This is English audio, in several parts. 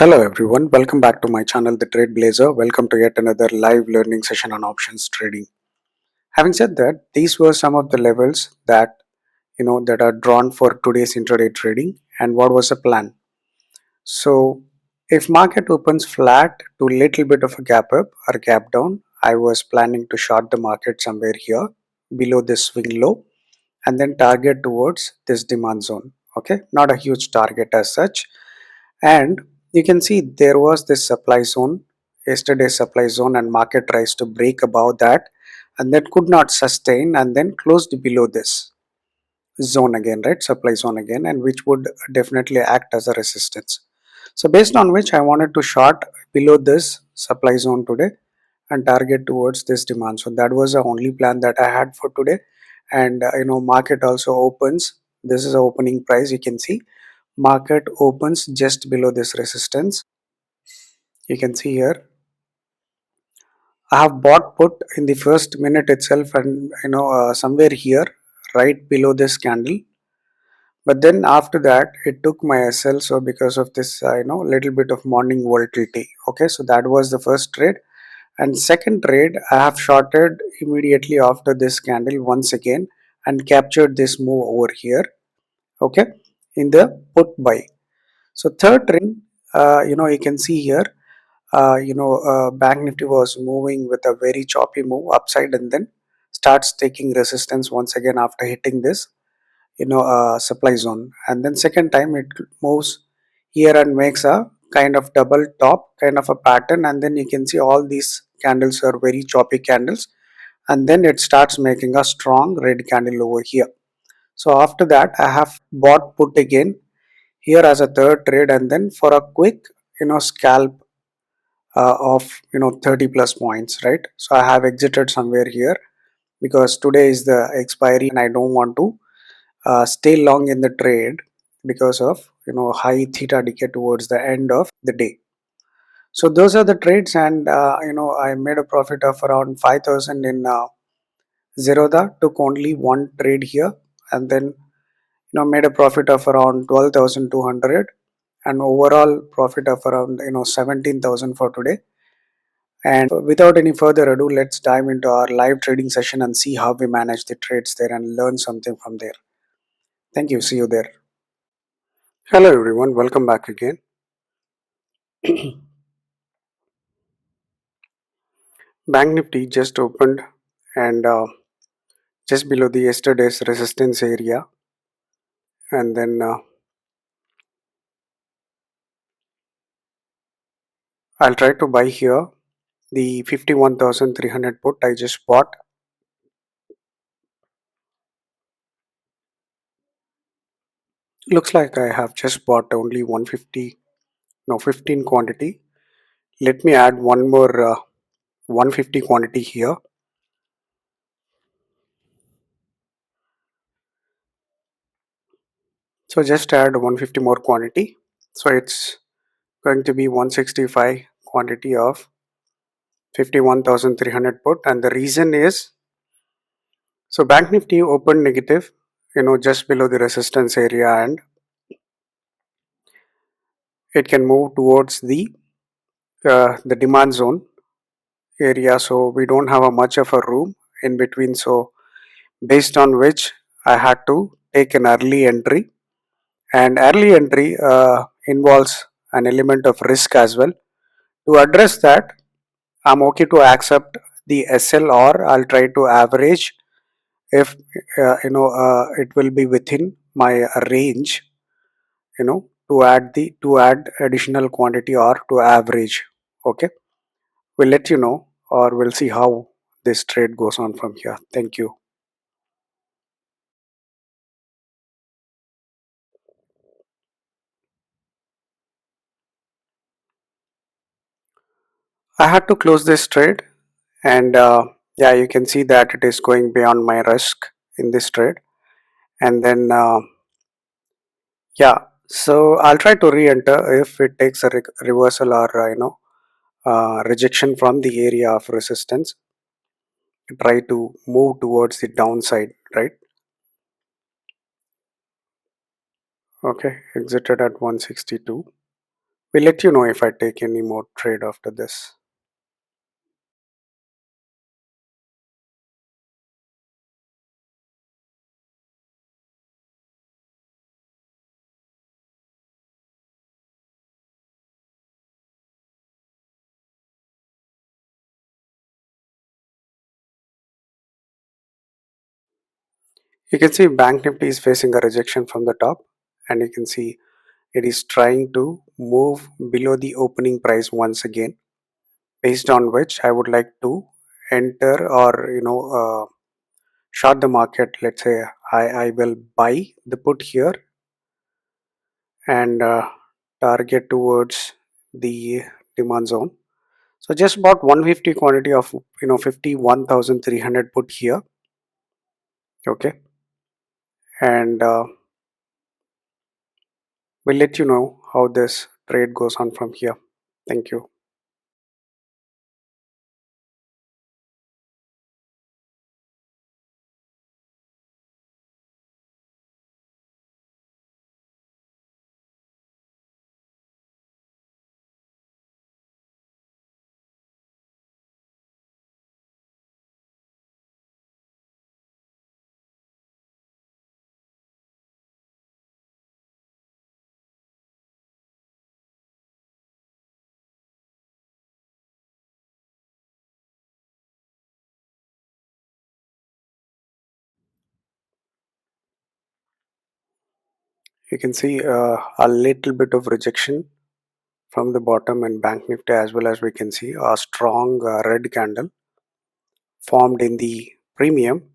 Hello everyone, welcome back to my channel The Trade Blazer. Welcome to yet another live learning session on options trading. Having said that, these were some of the levels that are drawn for today's intraday trading and what was the plan. So if market opens flat to little bit of a gap up or gap down, I was planning to short the market somewhere here below this swing low and then target towards this demand zone. Okay, not a huge target as such, and you can see there was this supply zone, yesterday's supply zone, and market tries to break above that and then could not sustain and then closed below this zone again, right? Supply zone again, and which would definitely act as a resistance. So based on which I wanted to short below this supply zone today and target towards this demand. So that was the only plan that I had for today. And market also opens. This is the opening price. You can see market opens just below this resistance. You can see here I have bought put in the first minute itself, and somewhere here right below this candle, but then after that it took my SL. So because of this little bit of morning volatility. Okay, so that was the first trade, and second trade I have shorted immediately after this candle once again and captured this move over here. Okay, in the put buy. So third trend, you can see here, Bank Nifty was moving with a very choppy move upside and then starts taking resistance once again after hitting this, supply zone. And then second time it moves here and makes a kind of double top kind of a pattern. And then you can see all these candles are very choppy candles. And then it starts making a strong red candle over here. So after that, I have bought put again here as a third trade, and then for a quick scalp of 30 plus points, right? So I have exited somewhere here because today is the expiry and I don't want to stay long in the trade because of high theta decay towards the end of the day. So those are the trades, and I made a profit of around 5,000 in Zerodha. Took only one trade here, and then made a profit of around 12,200, and overall profit of around 17,000 for today. And without any further ado, let's dive into our live trading session and see how we manage the trades there and learn something from there. Thank you. See you there. Hello everyone, welcome back again. Bank Nifty just opened and just below the yesterday's resistance area, and then I'll try to buy here the 51,300 put I just bought. Looks like I have just bought only 15 quantity. Let me add one more 150 quantity here. So just add 150 more quantity. So it's going to be 165 quantity of 51,300 put, and the reason is, so Bank Nifty opened negative, just below the resistance area, and it can move towards the demand zone area. So we don't have a much of a room in between. So based on which I had to take an early entry, and early entry involves an element of risk as well. To address that, I'm okay to accept the SL, or I'll try to average if it will be within my range, to add additional quantity or to average. Okay, we'll let you know, or we'll see how this trade goes on from here. Thank you. I had to close this trade, and yeah, you can see that it is going beyond my risk in this trade. And then yeah, so I'll try to re-enter if it takes a reversal or rejection from the area of resistance. Try to move towards the downside, right? Okay, exited at 162. We'll let you know if I take any more trade after this. You can see Bank Nifty is facing a rejection from the top, and you can see it is trying to move below the opening price once again, based on which I would like to enter or short the market. Let's say I will buy the put here and target towards the demand zone. So just about 150 quantity of 51,300 put here. Okay, and we'll let you know how this trade goes on from here. Thank you. You can see a little bit of rejection from the bottom in Bank Nifty, as well as we can see a strong red candle formed in the premium.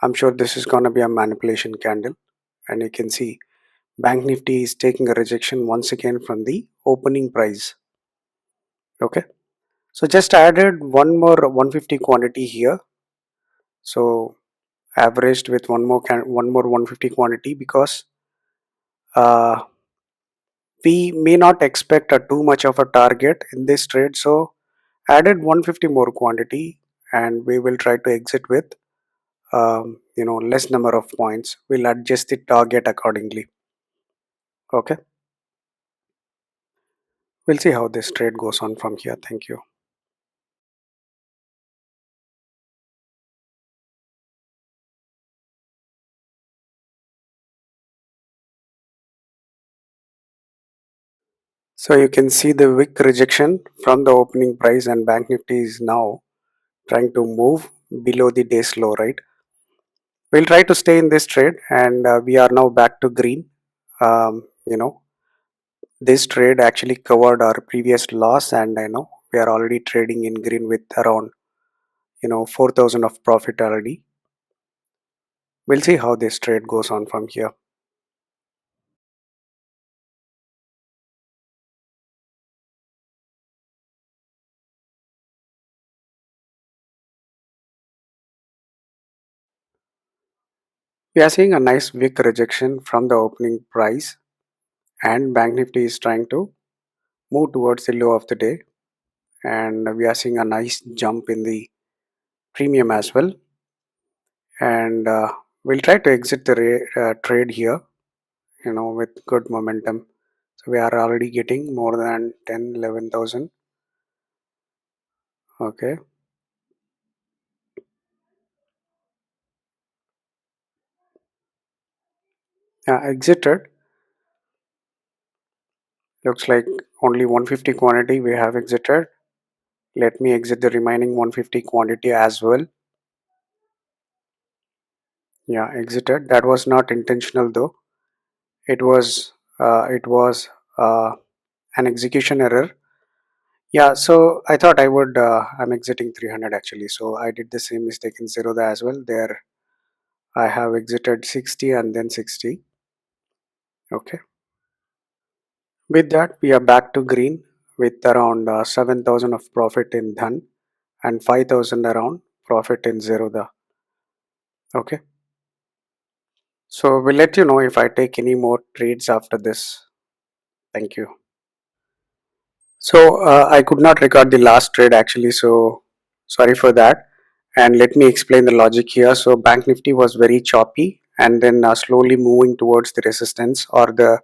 I'm sure this is going to be a manipulation candle, and you can see Bank Nifty is taking a rejection once again from the opening price. Okay, so just added one more 150 quantity here. So averaged with one more 150 quantity, because uh, we may not expect a too much of a target in this trade. So added 150 more quantity, and we will try to exit with less number of points. We'll adjust the target accordingly. Okay, we'll see how this trade goes on from here. Thank you. So you can see the wick rejection from the opening price, and Bank Nifty is now trying to move below the day's low, right? We'll try to stay in this trade, and we are now back to green. This trade actually covered our previous loss, and I know we are already trading in green with around 4,000 of profit already. We'll see how this trade goes on from here. We are seeing a nice wick rejection from the opening price, and Bank Nifty is trying to move towards the low of the day, and we are seeing a nice jump in the premium as well, and we'll try to exit the trade here, with good momentum. So we are already getting more than 10 11,000. Okay, exited. Looks like only 150 quantity we have exited. Let me exit the remaining 150 quantity as well. Yeah, exited. That was not intentional though. It was an execution error. Yeah, so I thought I'm exiting 300 actually. So I did the same mistake in Zerodha as well. There I have exited 60 and then 60. Okay. With that, we are back to green with around 7,000 of profit in Dhan and 5,000 around profit in Zerodha. Okay. So we'll let you know if I take any more trades after this. Thank you. So I could not record the last trade actually, so sorry for that. And let me explain the logic here. So Bank Nifty was very choppy, and then slowly moving towards the resistance or the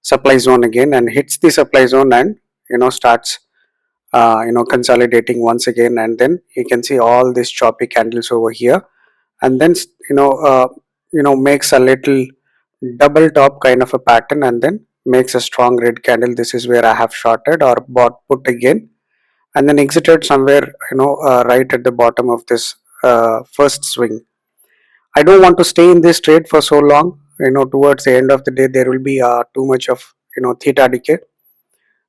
supply zone again and hits the supply zone and starts consolidating once again, and then you can see all these choppy candles over here, and then makes a little double top kind of a pattern and then makes a strong red candle. This is where I have shorted or bought put again, and then exited somewhere right at the bottom of this first swing. I don't want to stay in this trade for so long. Towards the end of the day there will be too much of theta decay,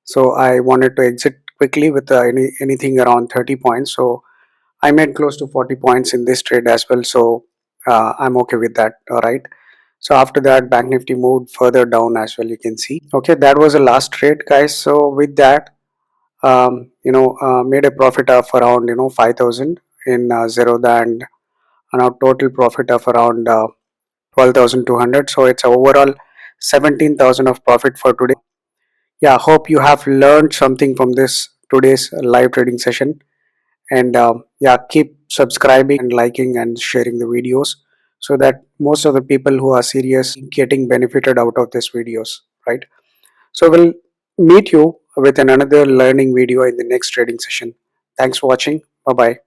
so I wanted to exit quickly with anything around 30 points. So I made close to 40 points in this trade as well, so I'm okay with that. All right, so after that bank nifty moved further down as well, you can see. Okay, that was the last trade, guys. So with that, made a profit of around 5,000 in Zerodha, and now total profit of around 12,200. So it's overall 17,000 of profit for today. Yeah, hope you have learned something from this today's live trading session. And yeah, keep subscribing and liking and sharing the videos, so that most of the people who are serious getting benefited out of these videos, right? So we'll meet you with another learning video in the next trading session. Thanks for watching. Bye bye.